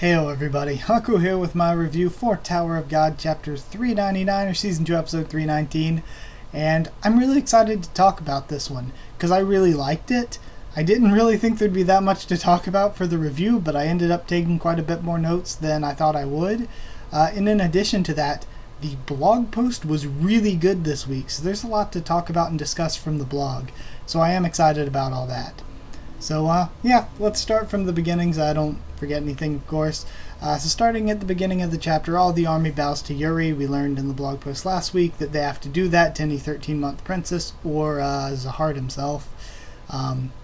Heyo everybody, Haku here with my review for Tower of God Chapter 399 or Season 2 Episode 319, and I'm really excited to talk about this one because I really liked it. I didn't really think there'd be that much to talk about for the review, but I ended up taking quite a bit more notes than I thought I would. And in addition to that, the blog post was really good this week, so there's a lot to talk about and discuss from the blog, so I am excited about all that. So, yeah, let's start from the beginning so I don't forget anything, of course. So starting at the beginning of the chapter, all the army bows to Yuri. We learned in the blog post last week that they have to do that to any 13-month princess or Zahard himself.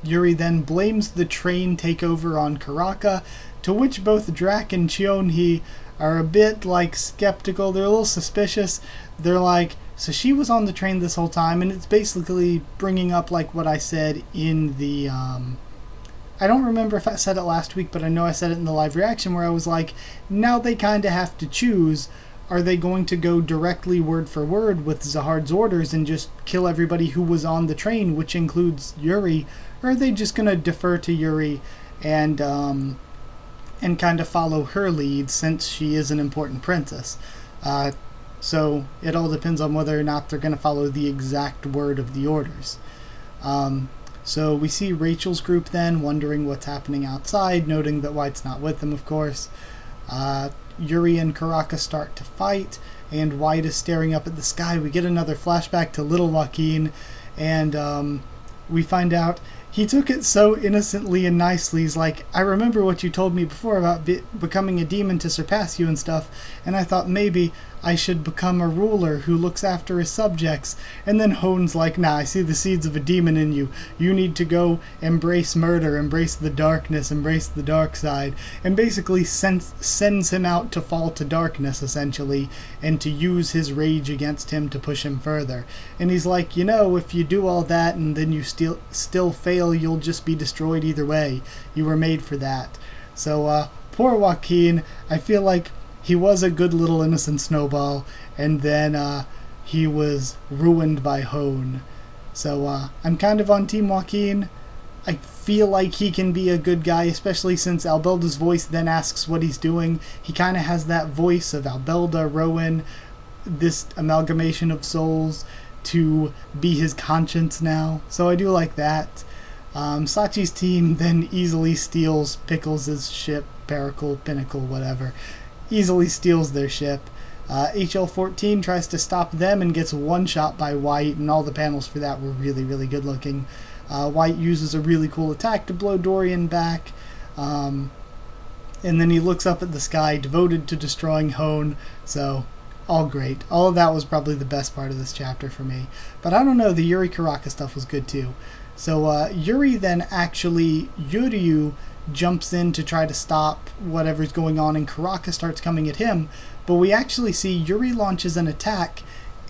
Yuri then blames the train takeover on Karaka, to which both Drac and Cheonhee are a bit, skeptical. They're a little suspicious. They're like, so she was on the train this whole time, and it's basically bringing up, what I said in the, I don't remember if I said it last week, but I know I said it in the live reaction where I was like, now they kind of have to choose. Are they going to go directly word for word with Zahard's orders and just kill everybody who was on the train, which includes Yuri, or are they just going to defer to Yuri and kind of follow her lead since she is an important princess? So it all depends on whether or not they're going to follow the exact word of the orders. So we see Rachel's group then wondering what's happening outside, noting that White's not with them, of course. Yuri and Karaka start to fight, and White is staring up at the sky. We get another flashback to little Joaquin, and we find out he took it so innocently and nicely. He's like, I remember what you told me before about becoming a demon to surpass you and stuff, and I thought maybe I should become a ruler who looks after his subjects. And then Hohn's like, nah, I see the seeds of a demon in you. You need to go embrace murder, embrace the darkness, embrace the dark side. And basically sends him out to fall to darkness, essentially, and to use his rage against him to push him further. And he's like, if you do all that and then you still fail, you'll just be destroyed either way. You were made for that. So, poor Joaquin, I feel like he was a good little innocent snowball, and then he was ruined by Hohn. So I'm kind of on Team Joaquin. I feel like he can be a good guy, especially since Albelda's voice then asks what he's doing. He kind of has that voice of Albelda, Rowan, this amalgamation of souls to be his conscience now. So I do like that. Sachi's team then easily steals Pickles' ship, Pinnacle, whatever. Easily steals their ship. HL-14 tries to stop them and gets one shot by White, and all the panels for that were really, really good looking. White uses a really cool attack to blow Dorian back, and then he looks up at the sky, devoted to destroying Hohn, so all great. All of that was probably the best part of this chapter for me. But I don't know, the Yuri Karaka stuff was good too. So Yuri then actually, Yuryu jumps in to try to stop whatever's going on, and Karaka starts coming at him, but we actually see Yuri launches an attack,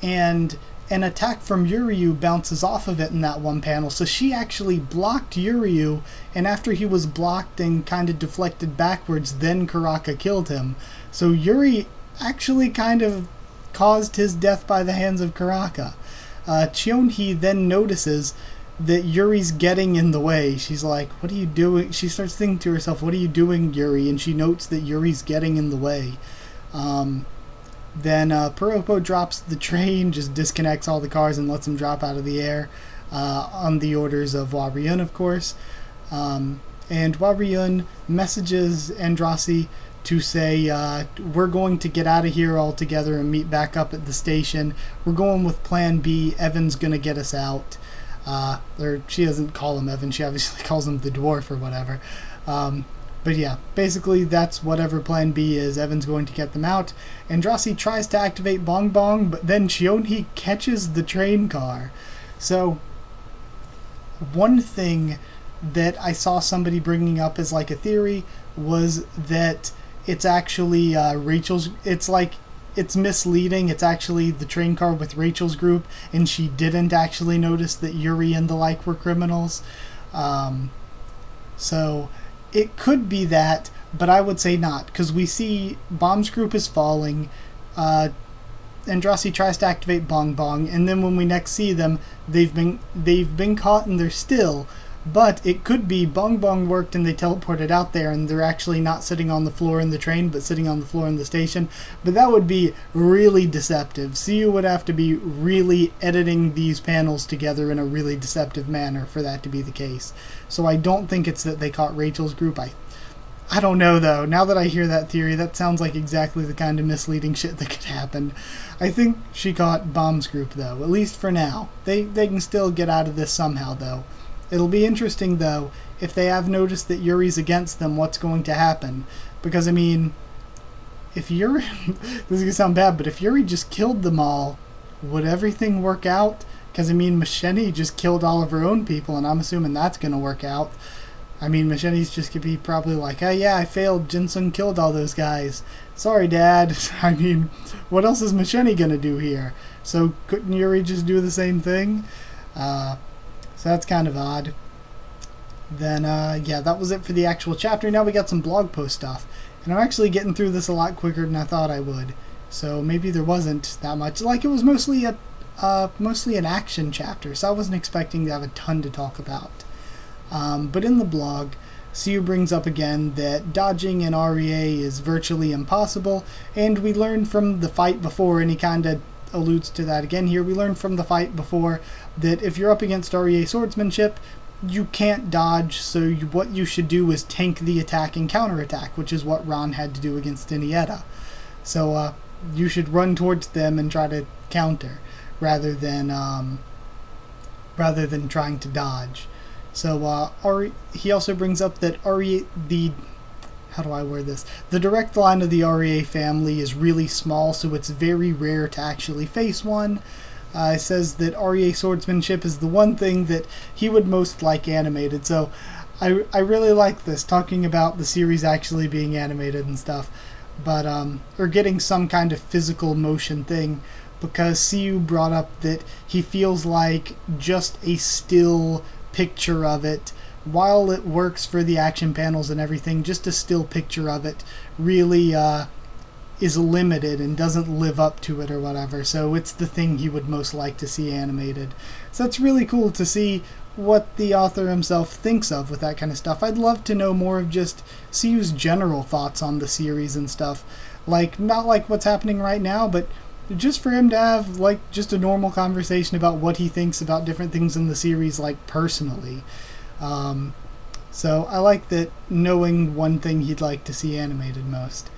and an attack from Yuryu bounces off of it in that one panel, so she actually blocked Yuryu, and after he was blocked and kind of deflected backwards, then Karaka killed him. So Yuri actually kind of caused his death by the hands of Karaka. Cheonhee then notices that Yuri's getting in the way. She's like, what are you doing? She starts thinking to herself, what are you doing, Yuri? And she notes that Yuri's getting in the way. Then Puropo drops the train, just disconnects all the cars and lets them drop out of the air, on the orders of Waryun, of course. And Waryun messages Andrasi to say, we're going to get out of here all together and meet back up at the station. We're going with Plan B. Evan's going to get us out. Or she doesn't call him Evan, she obviously calls him the dwarf or whatever. But yeah, basically that's whatever Plan B is. Evan's going to get them out. Andrasi tries to activate Bong Bong, but then Cheonhee catches the train car. So, one thing that I saw somebody bringing up as a theory was that it's actually Rachel's, it's misleading. It's actually the train car with Rachel's group, and she didn't actually notice that Yuri and the like were criminals. So it could be that, but I would say not, because we see Bomb's group is falling. Andrasi tries to activate Bong Bong, and then when we next see them, they've been caught and they're still, But it could be Bong Bong worked and they teleported out there and they're actually not sitting on the floor in the train but sitting on the floor in the station. But that would be really deceptive. So you would have to be really editing these panels together in a really deceptive manner for that to be the case. So I don't think it's that they caught Rachel's group. I don't know though. Now that I hear that theory, that sounds like exactly the kind of misleading shit that could happen. I think she caught Bomb's group though, at least for now. They can still get out of this somehow though. It'll be interesting, though, if they have noticed that Yuri's against them, what's going to happen. Because, I mean, if Yuri... this is going to sound bad, but if Yuri just killed them all, would everything work out? Because, I mean, Machete just killed all of her own people, and I'm assuming that's going to work out. I mean, Machete's just going to be probably like, oh, yeah, I failed. Jinsung killed all those guys. Sorry, Dad. I mean, what else is Machete going to do here? So, couldn't Yuri just do the same thing? So that's kind of odd. Then, yeah, that was it for the actual chapter. Now we got some blog post stuff. And I'm actually getting through this a lot quicker than I thought I would. So maybe there wasn't that much. Like, it was mostly an action chapter, so I wasn't expecting to have a ton to talk about. But in the blog, Siu brings up again that dodging in REA is virtually impossible, and we learned from the fight before, and he kind of alludes to that again here. We learned from the fight before that if you're up against REA swordsmanship, you can't dodge, so what you should do is tank the attack and counterattack, which is what Ron had to do against Iniesta. So you should run towards them and try to counter rather than trying to dodge. So he also brings up that how do I word this? The direct line of the REA family is really small, so it's very rare to actually face one. It says that REA swordsmanship is the one thing that he would most like animated. So I really like this, talking about the series actually being animated and stuff, but or getting some kind of physical motion thing, because Siu brought up that he feels like just a still picture of it, while it works for the action panels and everything, just a still picture of it really is limited and doesn't live up to it or whatever. So it's the thing he would most like to see animated. So it's really cool to see what the author himself thinks of with that kind of stuff. I'd love to know more of just Siu's general thoughts on the series and stuff. Like, not like what's happening right now, but just for him to have like just a normal conversation about what he thinks about different things in the series, like personally. So I like that, knowing one thing he'd like to see animated most.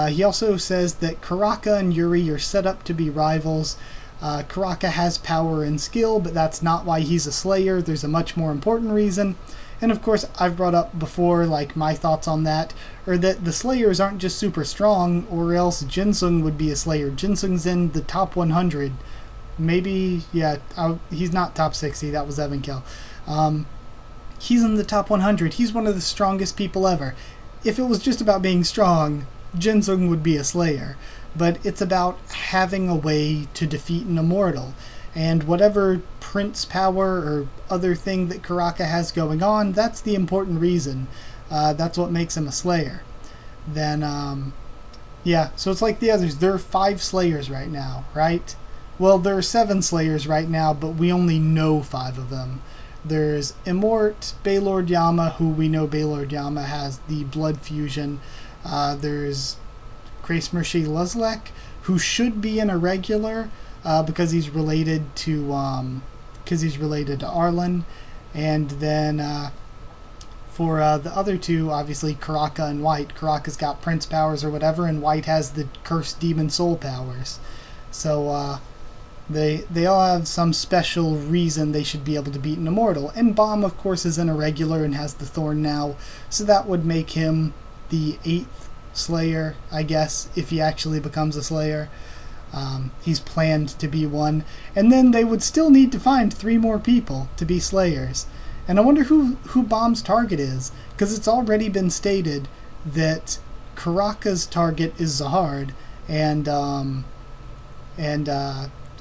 He also says that Karaka and Yuri are set up to be rivals. Karaka has power and skill, but that's not why he's a Slayer. There's a much more important reason. And of course, I've brought up before, like, my thoughts on that, or that the Slayers aren't just super strong, or else Jinsung would be a Slayer. Jinsung's in the top 100. Maybe, yeah, he's not top 60, that was Evan Kill. He's in the top 100. He's one of the strongest people ever. If it was just about being strong, Jinsung would be a Slayer. But it's about having a way to defeat an immortal. And whatever prince power or other thing that Karaka has going on, that's the important reason. That's what makes him a Slayer. Then, yeah, so it's like the others. There are 5 Slayers right now, right? Well, there are 7 Slayers right now, but we only know 5 of them. There's Immort, Baylord Yama, who we know Baylord Yama has the blood fusion. There's Grace Mercy Luzlek, who should be an irregular, because he's related to Arlen. And then for the other 2, obviously Karaka and White. Karaka's got prince powers or whatever, and White has the cursed demon soul powers. So they all have some special reason they should be able to beat an immortal. And Bomb, of course, is an irregular and has the thorn now, so that would make him the 8th Slayer, I guess, if he actually becomes a Slayer. He's planned to be one. And then they would still need to find 3 more people to be Slayers. And I wonder who Bomb's target is, because it's already been stated that Karaka's target is Zahard, and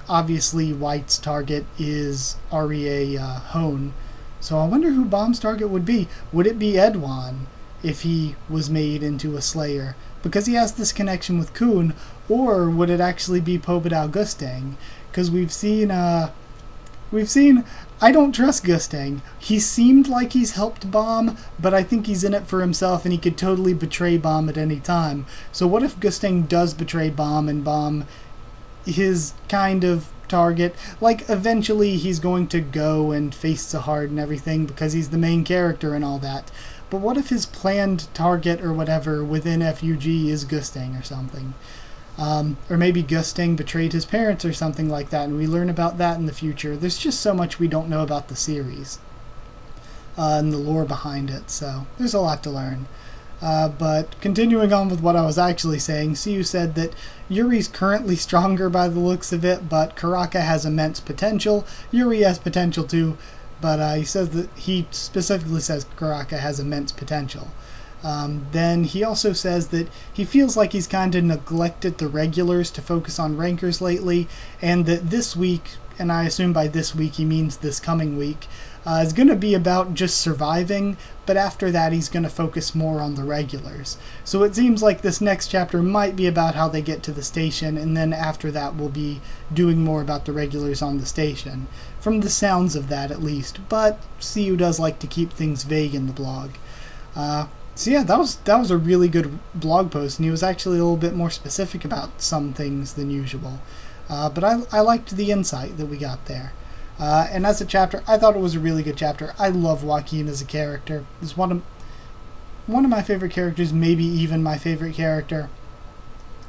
obviously White's target is REA Hone. So I wonder who Bomb's target would be. Would it be Edwan, if he was made into a Slayer, because he has this connection with Kun, or would it actually be Pobedao Gustang? Because we've seen we've seen, I don't trust Gustang. He seemed like he's helped Bomb, but I think he's in it for himself and he could totally betray Bomb at any time. So what if Gustang does betray Bomb and Bomb, his kind of target, like eventually he's going to go and face Sahard and everything because he's the main character and all that. But what if his planned target or whatever within FUG is Gustang or something? Or maybe Gustang betrayed his parents or something like that, and we learn about that in the future. There's just so much we don't know about the series and the lore behind it, so there's a lot to learn. But continuing on with what I was actually saying, Siu said that Yuri's currently stronger by the looks of it, but Karaka has immense potential. Yuri has potential too, but he says that he specifically says Karaka has immense potential. Then he also says that he feels like he's kind of neglected the regulars to focus on rankers lately, and that this week, and I assume by this week he means this coming week, is going to be about just surviving, but after that he's going to focus more on the regulars. So it seems like this next chapter might be about how they get to the station, and then after that we'll be doing more about the regulars on the station. From the sounds of that at least, but CU does like to keep things vague in the blog. So yeah, that was a really good blog post, and he was actually a little bit more specific about some things than usual. But I liked the insight that we got there. And as a chapter, I thought it was a really good chapter. I love Joaquin as a character. He's one of my favorite characters, maybe even my favorite character.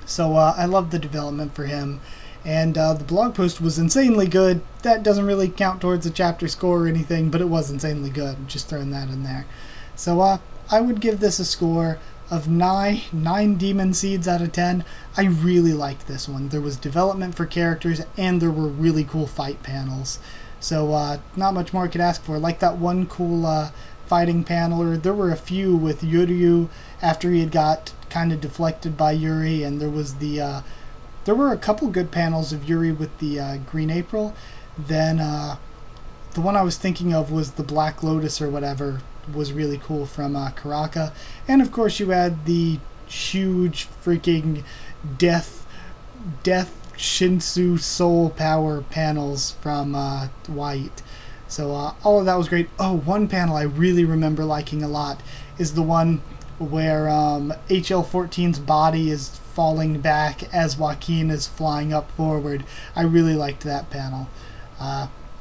So I love the development for him. And the blog post was insanely good. That doesn't really count towards a chapter score or anything, but it was insanely good. Just throwing that in there. So I would give this a score of 9 Demon Seeds out of 10. I really liked this one. There was development for characters, and there were really cool fight panels. So not much more I could ask for. Like that one cool fighting panel, or there were a few with Yuryu after he had got kind of deflected by Yuri, and there was there were a couple good panels of Yuri with the Green April. Then the one I was thinking of was the Black Lotus or whatever, was really cool from Karaka. And of course you had the huge freaking death Shinsu soul power panels from White. So all of that was great. Oh, one panel I really remember liking a lot is the one where HL14's body is falling back as Joaquin is flying up forward. I really liked that panel.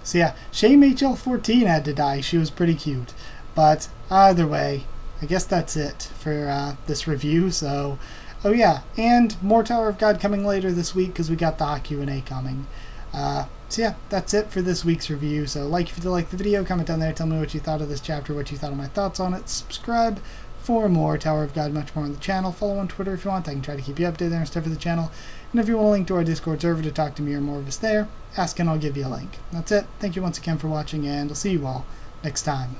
So yeah, shame HL14 had to die. She was pretty cute. But either way, I guess that's it for this review. So, oh yeah, and more Tower of God coming later this week because we got the Haku Q&A coming. So yeah, that's it for this week's review. So like if you did like the video, comment down there, tell me what you thought of this chapter, what you thought of my thoughts on it. Subscribe for more Tower of God, much more on the channel. Follow on Twitter if you want. I can try to keep you updated and stuff for the channel. And if you want a link to our Discord server to talk to me or more of us there, ask and I'll give you a link. That's it. Thank you once again for watching, and I'll see you all next time.